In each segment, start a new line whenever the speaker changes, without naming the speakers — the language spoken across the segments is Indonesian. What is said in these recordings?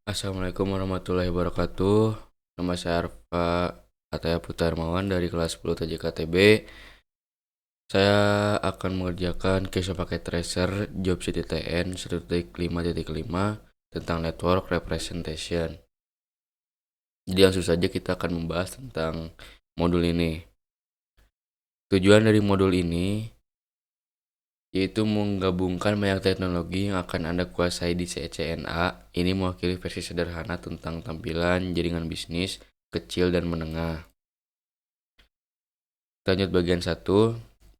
Assalamualaikum warahmatullahi wabarakatuh. Nama saya Arfa Ataya Putra Hermawan dari kelas 10 TJKTB. Saya akan mengerjakan kisah paket tracer job CTTN 1.5.5 tentang network representation. Jadi langsung saja kita akan membahas tentang modul ini. Tujuan dari modul ini yaitu menggabungkan banyak teknologi yang akan Anda kuasai di CCNA. Ini mewakili versi sederhana tentang tampilan jaringan bisnis kecil dan menengah. Lanjut bagian 1,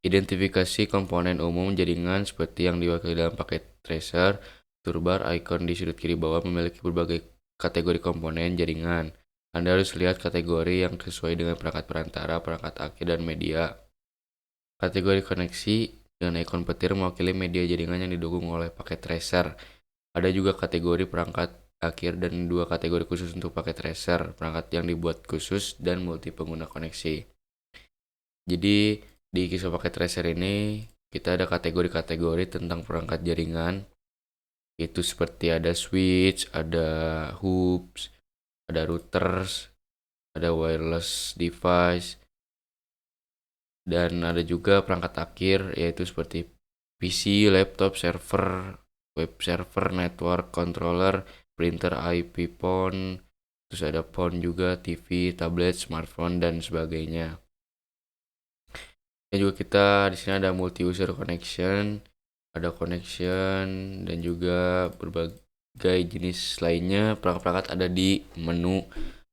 identifikasi komponen umum jaringan seperti yang diwakili dalam paket tracer. Toolbar icon di sudut kiri bawah memiliki berbagai kategori komponen jaringan. Anda harus lihat kategori yang sesuai dengan perangkat perantara, perangkat akhir, dan media. Kategori koneksi dengan ikon petir mewakili media jaringan yang didukung oleh paket tracer. Ada juga kategori perangkat akhir dan dua kategori khusus untuk paket tracer, perangkat yang dibuat khusus dan multi pengguna koneksi. Jadi di kisah paket tracer ini kita ada kategori-kategori tentang perangkat jaringan. Itu seperti ada switch, ada hoops, ada routers, ada wireless device, dan ada juga perangkat akhir yaitu seperti PC, laptop, server, web server, network, controller, printer, IP phone, terus ada phone juga, TV, tablet, smartphone, dan sebagainya. Dan juga kita di sini ada multi user connection, ada connection, dan juga berbagai jenis lainnya. Perangkat-perangkat ada di menu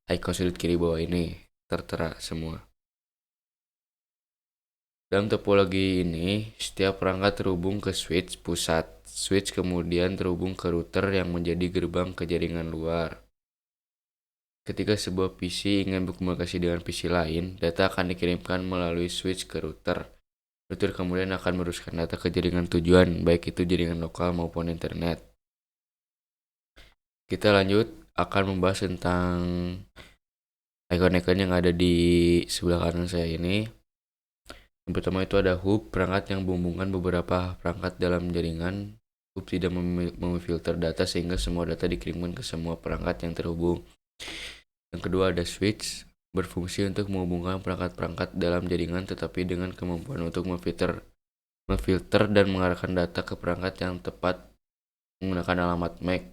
icon sudut kiri bawah ini, tertera semua. Dalam topologi ini, setiap perangkat terhubung ke switch pusat. Switch kemudian terhubung ke router yang menjadi gerbang ke jaringan luar. Ketika sebuah PC ingin berkomunikasi dengan PC lain, data akan dikirimkan melalui switch ke router. Router kemudian akan meneruskan data ke jaringan tujuan, baik itu jaringan lokal maupun internet. Kita lanjut akan membahas tentang icon-icon yang ada di sebelah kanan saya ini. Yang pertama itu ada hub, perangkat yang menghubungkan beberapa perangkat dalam jaringan. Hub tidak memfilter data sehingga semua data dikirimkan ke semua perangkat yang terhubung. Yang kedua ada switch, berfungsi untuk menghubungkan perangkat-perangkat dalam jaringan tetapi dengan kemampuan untuk memfilter dan mengarahkan data ke perangkat yang tepat menggunakan alamat MAC.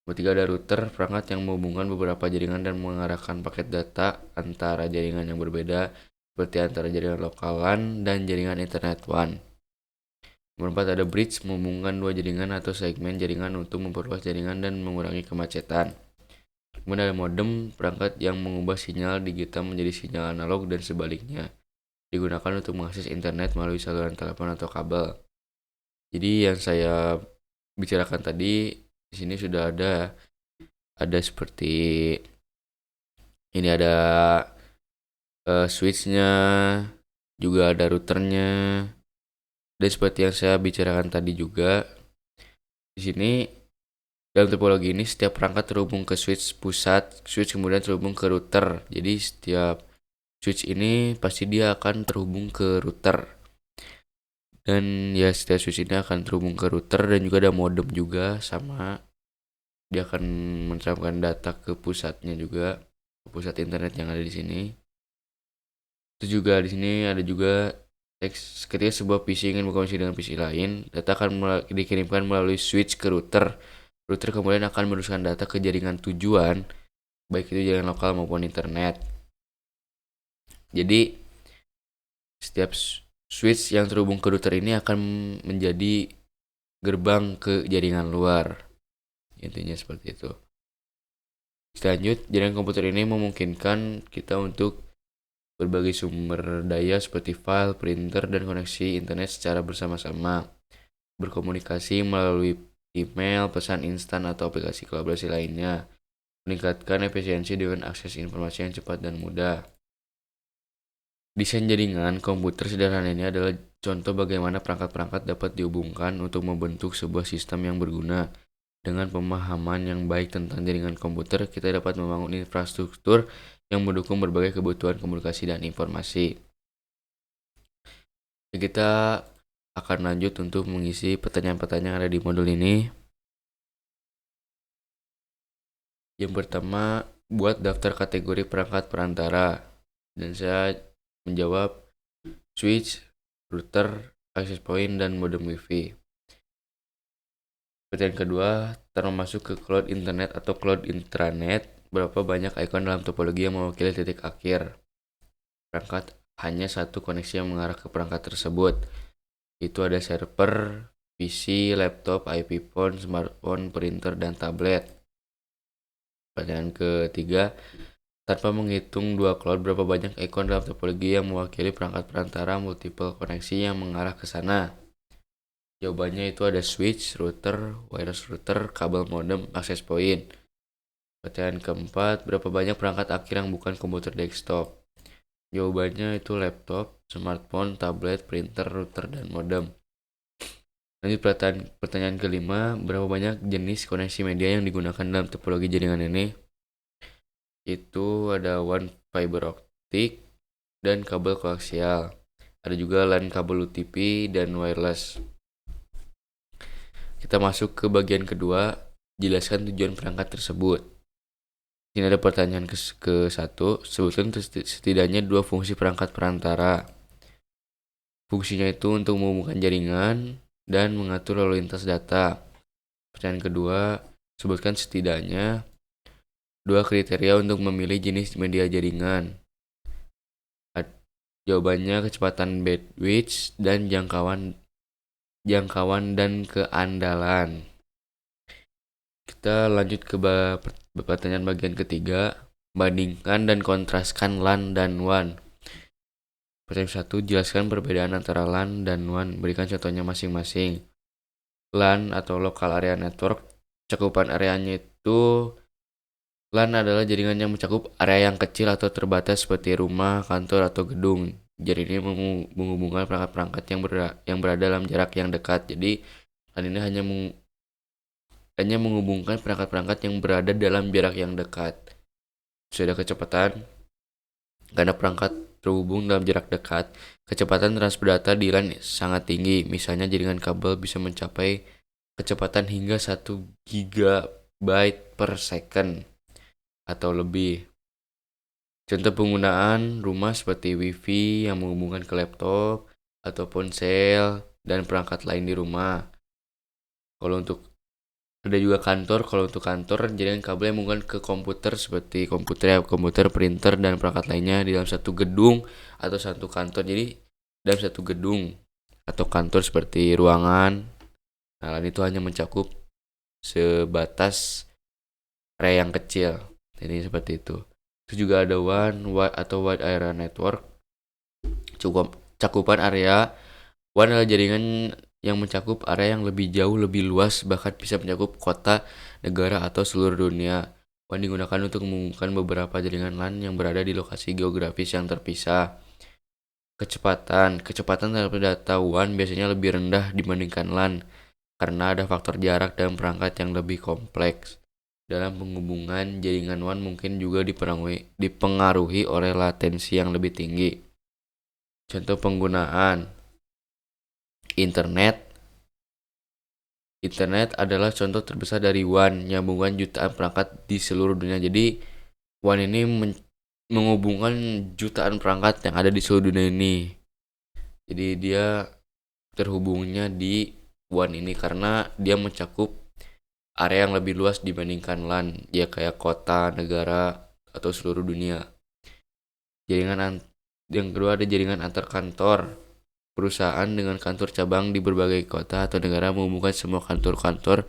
Ketiga ada router, perangkat yang menghubungkan beberapa jaringan dan mengarahkan paket data antara jaringan yang berbeda seperti antara jaringan lokal LAN dan jaringan internet WAN. Nomor 4 ada bridge, menghubungkan dua jaringan atau segmen jaringan untuk memperluas jaringan dan mengurangi kemacetan. Kemudian ada modem, perangkat yang mengubah sinyal digital menjadi sinyal analog dan sebaliknya. Digunakan untuk mengakses internet melalui saluran telepon atau kabel. Jadi yang saya bicarakan tadi di sini sudah ada seperti ini ada switchnya, juga ada routernya. Dan seperti yang saya bicarakan tadi juga, di sini dalam topologi ini setiap perangkat terhubung ke switch pusat, switch kemudian terhubung ke router. Jadi setiap switch ini pasti dia akan terhubung ke router. Dan ya setiap switch ini akan terhubung ke router dan juga ada modem juga sama. Dia akan menerapkan data ke pusatnya juga, ke pusat internet yang ada di sini. Itu juga di sini ada juga teks ketika sebuah PC ingin berkomunikasi dengan PC lain, data akan dikirimkan melalui switch ke router. Router kemudian akan meneruskan data ke jaringan tujuan, baik itu jaringan lokal maupun internet. Jadi setiap switch yang terhubung ke router ini akan menjadi gerbang ke jaringan luar. Intinya seperti itu. Selanjut, jaringan komputer ini memungkinkan kita untuk berbagai sumber daya seperti file, printer, dan koneksi internet secara bersama-sama. Berkomunikasi melalui email, pesan instan, atau aplikasi kolaborasi lainnya. Meningkatkan efisiensi dengan akses informasi yang cepat dan mudah. Desain jaringan komputer sederhana ini adalah contoh bagaimana perangkat-perangkat dapat dihubungkan untuk membentuk sebuah sistem yang berguna. Dengan pemahaman yang baik tentang jaringan komputer, kita dapat membangun infrastruktur yang mendukung berbagai kebutuhan komunikasi dan informasi. Kita akan lanjut untuk mengisi pertanyaan-pertanyaan yang ada di modul ini. Yang pertama, buat daftar kategori perangkat perantara. Dan saya menjawab switch, router, access point, dan modem wifi. Pertanyaan kedua, termasuk ke cloud internet atau cloud intranet, berapa banyak icon dalam topologi yang mewakili titik akhir perangkat? Hanya satu koneksi yang mengarah ke perangkat tersebut. Itu ada server, PC, laptop, IP phone, smartphone, printer, dan tablet. Pertanyaan ketiga, tanpa menghitung dua cloud, berapa banyak icon dalam topologi yang mewakili perangkat perantara multiple koneksi yang mengarah ke sana? Jawabannya itu ada switch, router, wireless router, kabel modem, access point. Pertanyaan keempat, berapa banyak perangkat akhir yang bukan komputer desktop? Jawabannya itu laptop, smartphone, tablet, printer, router, dan modem. Lanjut pertanyaan kelima, berapa banyak jenis koneksi media yang digunakan dalam topologi jaringan ini? Itu ada WAN fiber optic dan kabel koaksial. Ada juga LAN kabel UTP dan wireless. Kita masuk ke bagian kedua, jelaskan tujuan perangkat tersebut. Ini ada pertanyaan ke-1, sebutkan setidaknya dua fungsi perangkat perantara. Fungsinya itu untuk menghubungkan jaringan dan mengatur lalu lintas data. Pertanyaan kedua, sebutkan setidaknya dua kriteria untuk memilih jenis media jaringan. Jawabannya kecepatan bandwidth dan jangkauan dan keandalan. Kita lanjut ke pertanyaan bagian ketiga, bandingkan dan kontraskan LAN dan WAN. Pertanyaan 1, jelaskan perbedaan antara LAN dan WAN, berikan contohnya masing-masing. LAN atau Local Area Network, cakupan areanya itu LAN adalah jaringan yang mencakup area yang kecil atau terbatas seperti rumah, kantor, atau gedung. Jaringan ini menghubungkan perangkat-perangkat yang berada dalam jarak yang dekat. Jadi LAN ini hanya menghubungkan perangkat-perangkat yang berada dalam jarak yang dekat. Sudah kecepatan, karena perangkat terhubung dalam jarak dekat, kecepatan transfer data di LAN sangat tinggi. Misalnya jaringan kabel bisa mencapai kecepatan hingga 1 GB per second atau lebih. Contoh penggunaan rumah seperti wifi yang menghubungkan ke laptop atau ponsel dan perangkat lain di rumah. Kalau untuk ada juga kantor, kalau untuk kantor jaringan kabel yang menghubungkan ke komputer seperti komputer, printer, dan perangkat lainnya di dalam satu gedung atau satu kantor. Jadi dalam satu gedung atau kantor seperti ruangan, nah itu hanya mencakup sebatas area yang kecil. Jadi seperti itu. Terus juga ada WAN atau Wide Area Network. Cakupan area WAN adalah jaringan yang mencakup area yang lebih jauh, lebih luas, bahkan bisa mencakup kota, negara, atau seluruh dunia. WAN digunakan untuk menghubungkan beberapa jaringan LAN yang berada di lokasi geografis yang terpisah. Kecepatan terhadap data WAN biasanya lebih rendah dibandingkan LAN karena ada faktor jarak dan perangkat yang lebih kompleks. Dalam penghubungan, jaringan WAN mungkin juga dipengaruhi oleh latensi yang lebih tinggi. Contoh penggunaan internet. Internet adalah contoh terbesar dari WAN yang menghubungkan jutaan perangkat di seluruh dunia. Jadi WAN ini menghubungkan jutaan perangkat yang ada di seluruh dunia ini. Jadi dia terhubungnya di WAN ini karena dia mencakup area yang lebih luas dibandingkan LAN, ya kayak kota, negara, atau seluruh dunia. Yang kedua ada jaringan antar kantor. Perusahaan dengan kantor cabang di berbagai kota atau negara menghubungkan semua kantor-kantor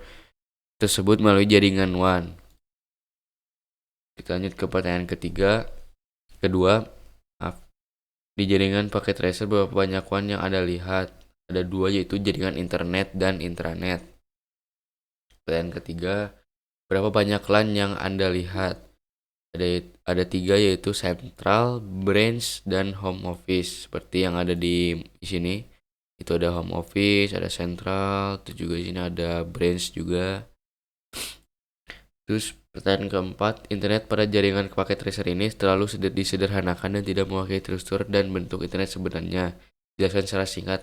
tersebut melalui jaringan WAN. Kita lanjut ke pertanyaan kedua. Di jaringan paket tracer berapa banyak WAN yang Anda lihat? Ada 2, yaitu jaringan internet dan intranet. Pertanyaan ketiga, berapa banyak LAN yang Anda lihat? Ada 3, yaitu central, branch, dan home office. Seperti yang ada di sini. Itu ada home office, ada central, terus juga di sini ada branch juga. Terus pertanyaan keempat, internet pada jaringan paket tracer ini terlalu disederhanakan dan tidak mewakili struktur dan bentuk internet sebenarnya. Jelaskan secara singkat.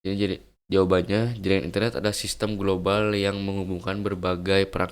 Jadi jawabannya, jaringan internet adalah sistem global yang menghubungkan berbagai perangkat